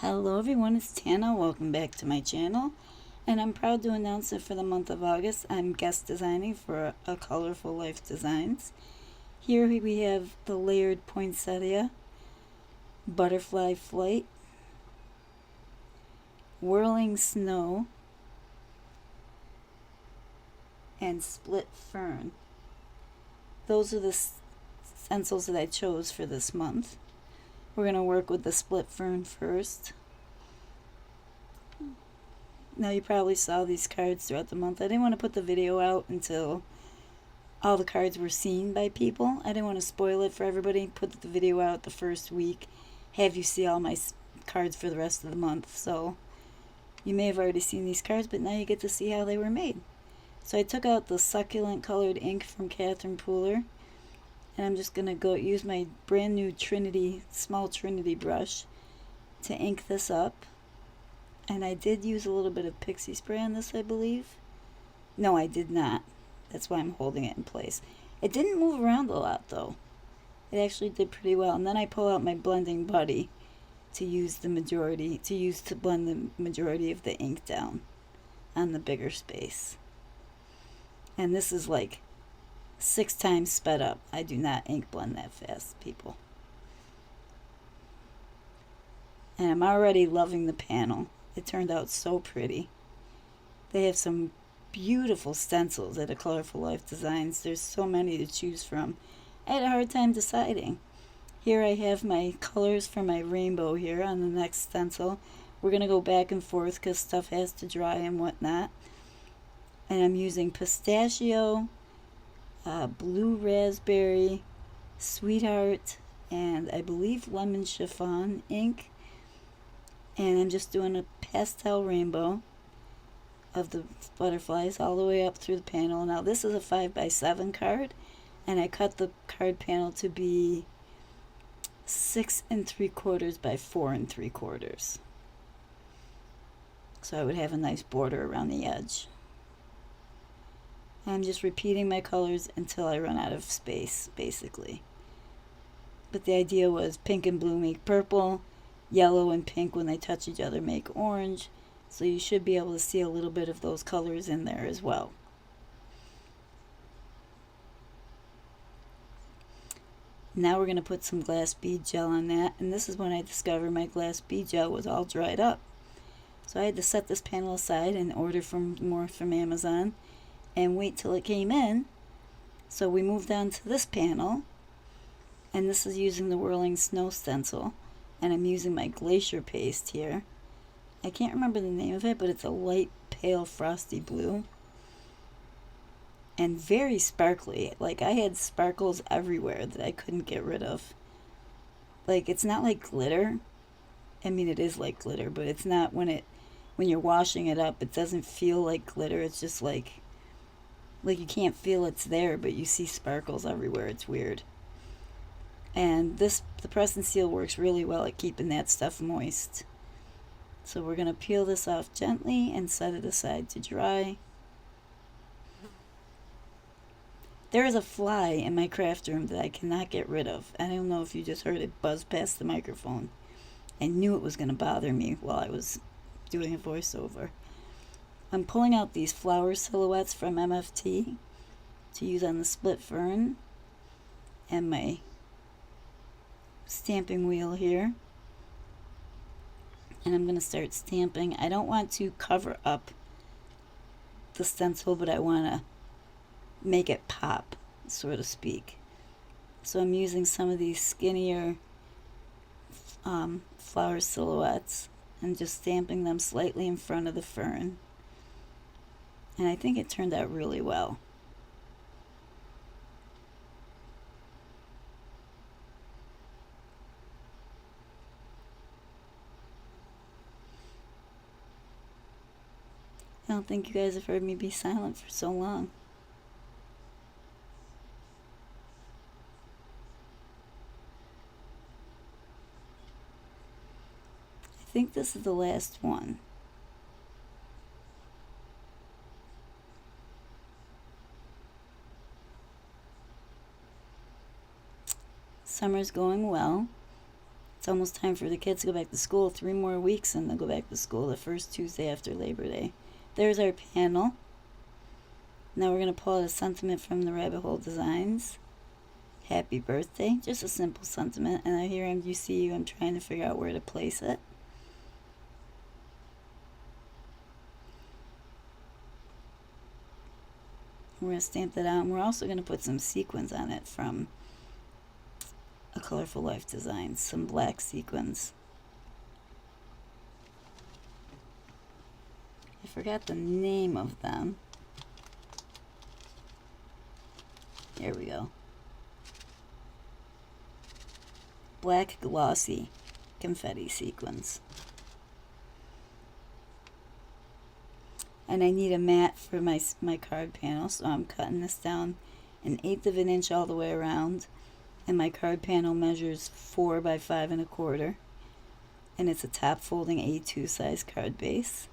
Hello everyone, it's Tana. Welcome back to my channel. And I'm proud to announce that for the month of August, I'm guest designing for a Colorful Life Designs. Here we have the layered poinsettia, butterfly flight, whirling snow, and split fern. Those are the stencils that I chose for this month. We're going to work with the split fern first. Now you probably saw these cards throughout the month. I didn't want to put the video out until all the cards were seen by people. I didn't want to spoil it for everybody. Put the video out the first week. Have you see all my cards for the rest of the month. So you may have already seen these cards, but now you get to see how they were made. So I took out the succulent colored ink from Catherine Pooler. And I'm just going to go use my brand new small Trinity brush to ink this up. And I did use a little bit of pixie spray on this, I believe. No, I did not. That's why I'm holding it in place. It didn't move around a lot, though. It actually did pretty well. And then I pull out my blending buddy to blend the majority of the ink down on the bigger space. And this is like 6 times sped up. I do not ink blend that fast, people. And I'm already loving the panel. It turned out so pretty. They have some beautiful stencils at a Colorful Life Designs. There's so many to choose from. I had a hard time deciding. Here I have my colors for my rainbow here on the next stencil. We're going to go back and forth because stuff has to dry and whatnot. And I'm using pistachio, blue raspberry, sweetheart, and I believe lemon chiffon ink. And I'm just doing a pastel rainbow of the butterflies all the way up through the panel. Now this is a 5x7 card, and I cut the card panel to be 6 3/4 by 4 3/4. So I would have a nice border around the edge. I'm just repeating my colors until I run out of space, basically. But the idea was pink and blue make purple, yellow and pink when they touch each other make orange, so you should be able to see a little bit of those colors in there as well. Now we're going to put some glass bead gel on that, and this is when I discovered my glass bead gel was all dried up. So I had to set this panel aside and order more from Amazon and wait till it came in. So we moved on to this panel, and this is using the whirling snow stencil. And I'm using my glacier paste here. I can't remember the name of it, but it's a light pale frosty blue. And very sparkly. Like I had sparkles everywhere that I couldn't get rid of. Like it's not like glitter. I mean it is like glitter, but it's not when you're washing it up, it doesn't feel like glitter. It's just like you can't feel it's there, but you see sparkles everywhere. It's weird. And the press and seal works really well at keeping that stuff moist. So we're going to peel this off gently and set it aside to dry. There is a fly in my craft room that I cannot get rid of. I don't know if you just heard it buzz past the microphone. I knew it was going to bother me while I was doing a voiceover. I'm pulling out these flower silhouettes from MFT to use on the split fern and my stamping wheel here, and I'm going to start stamping. I don't want to cover up the stencil, but I want to make it pop, so to speak. So I'm using some of these skinnier flower silhouettes and just stamping them slightly in front of the fern, and I think it turned out really well. I don't think you guys have heard me be silent for so long. I think this is the last one. Summer's going well. It's almost time for the kids to go back to school. 3 more weeks and they'll go back to school the first Tuesday after Labor Day. There's our panel. Now we're going to pull out a sentiment from the Rabbit Hole Designs. Happy birthday. Just a simple sentiment. And here you see I'm trying to figure out where to place it. We're going to stamp that out. And we're also going to put some sequins on it from A Colorful Life Designs. Some black sequins. I forgot the name of them. Here we go. Black glossy confetti sequins. And I need a mat for my card panel, so I'm cutting this down 1/8 of an inch all the way around. And my card panel measures 4 by 5 1/4. And it's a top folding A2 size card base.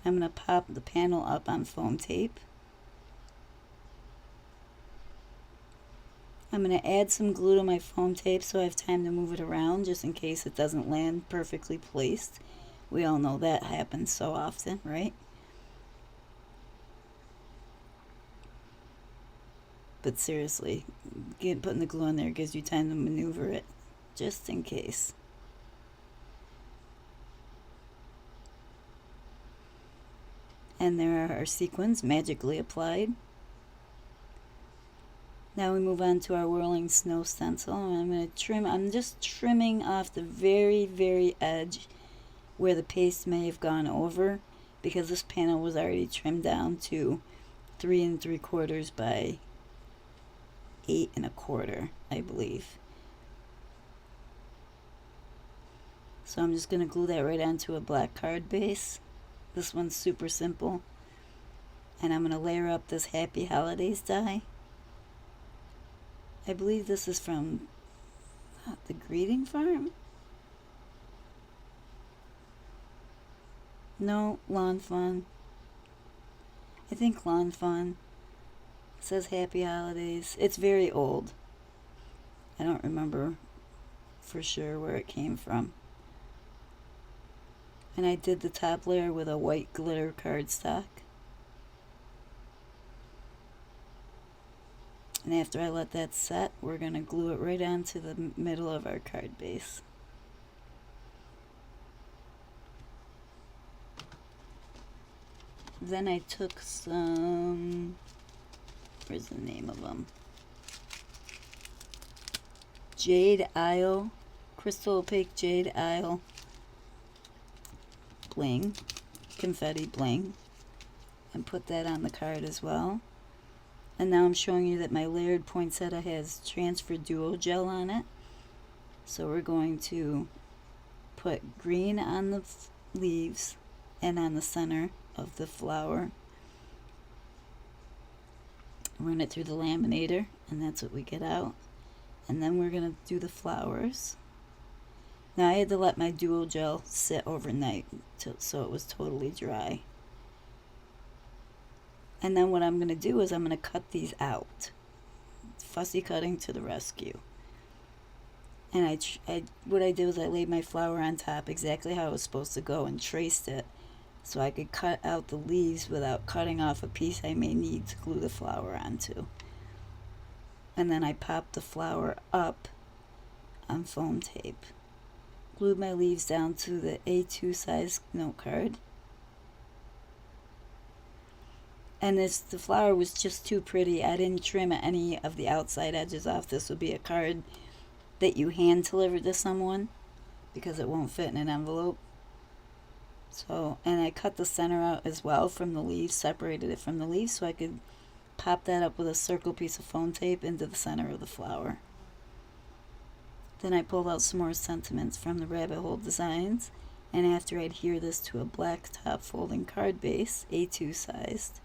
And I'm going to pop the panel up on foam tape. I'm going to add some glue to my foam tape so I have time to move it around just in case it doesn't land perfectly placed. We all know that happens so often, right? But seriously, putting the glue on there gives you time to maneuver it just in case. And there are our sequins magically applied. Now we move on to our whirling snow stencil. And I'm going to trim, I'm just trimming off the very, very edge where the paste may have gone over, because this panel was already trimmed down to 3 3/4 by 8 1/4, I believe. So I'm just going to glue that right onto a black card base. This one's super simple. And I'm going to layer up this Happy Holidays die. I believe this is from the Greeting Farm? No, Lawn Fun. I think Lawn Fun. It says Happy Holidays. It's very old. I don't remember for sure where it came from. And I did the top layer with a white glitter cardstock. And after I let that set, we're going to glue it right onto the middle of our card base. Then I took some, where's the name of them? Jade Isle, Crystal Opaque Jade Isle bling, confetti bling, and put that on the card as well. And now I'm showing you that my layered poinsettia has transfer duo gel on it. So we're going to put green on the leaves and on the center of the flower. Run it through the laminator, and that's what we get out. And then we're going to do the flowers. Now I had to let my duo gel sit overnight so it was totally dry. And then what I'm going to do is I'm going to cut these out. Fussy cutting to the rescue. And what I did was I laid my flower on top exactly how it was supposed to go and traced it so I could cut out the leaves without cutting off a piece I may need to glue the flower onto. And then I popped the flower up on foam tape. Glued my leaves down to the A2 size note card. And the flower was just too pretty. I didn't trim any of the outside edges off. This would be a card that you hand deliver to someone because it won't fit in an envelope. So, and I cut the center out as well from the leaves, separated it from the leaves so I could pop that up with a circle piece of foam tape into the center of the flower. Then I pulled out some more sentiments from the Rabbit Hole Designs, and after I adhere this to a black top folding card base, A2 sized,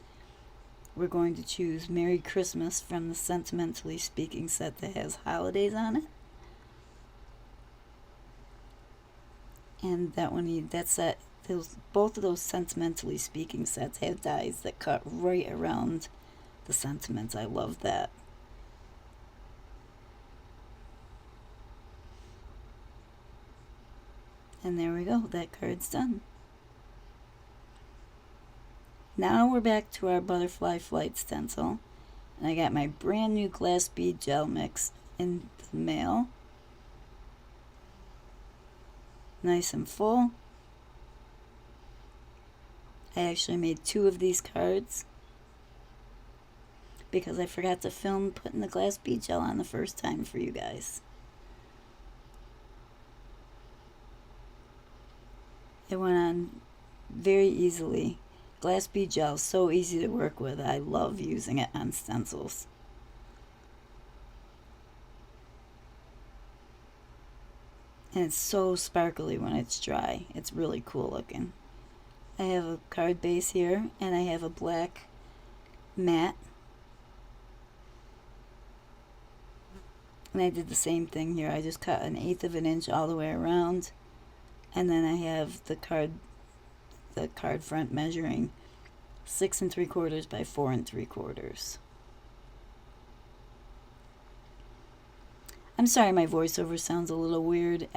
we're going to choose Merry Christmas from the Sentimentally Speaking set that has holidays on it. And that one, that both of those Sentimentally Speaking sets have dies that cut right around the sentiments. I love that. And there we go, that card's done. Now we're back to our Butterfly Flight stencil. And I got my brand new glass bead gel mix in the mail. Nice and full. I actually made 2 of these cards because I forgot to film putting the glass bead gel on the first time for you guys. It went on very easily. Glass bead gel is so easy to work with. I love using it on stencils. And it's so sparkly when it's dry. It's really cool looking. I have a card base here, and I have a black mat. And I did the same thing here. I just cut 1/8 of an inch all the way around. And then I have the card front measuring 6 3/4 by 4 3/4. I'm sorry my voiceover sounds a little weird.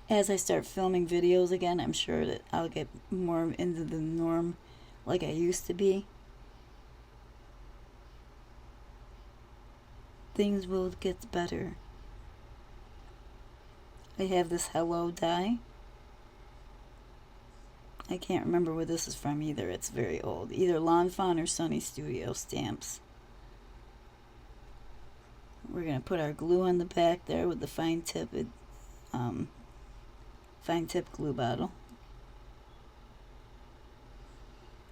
As I start filming videos again, I'm sure that I'll get more into the norm like I used to be. Things will get better. I have this Hello die. I can't remember where this is from either. It's very old. Either Lawn Fawn or Sunny Studio stamps. We're going to put our glue on the back there with the fine tip glue bottle.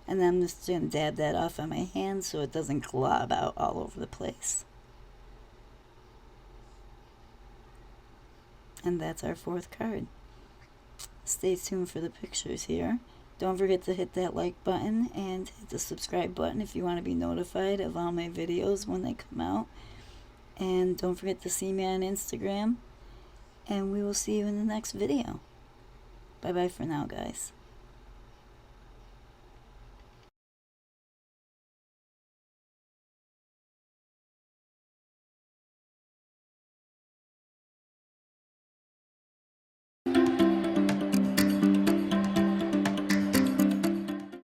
And then I'm just going to dab that off on my hand so it doesn't glob out all over the place. And that's our 4th card. Stay tuned for the pictures here. Don't forget to hit that like button and hit the subscribe button if you want to be notified of all my videos when they come out. And don't forget to see me on Instagram. And we will see you in the next video. Bye bye for now, guys.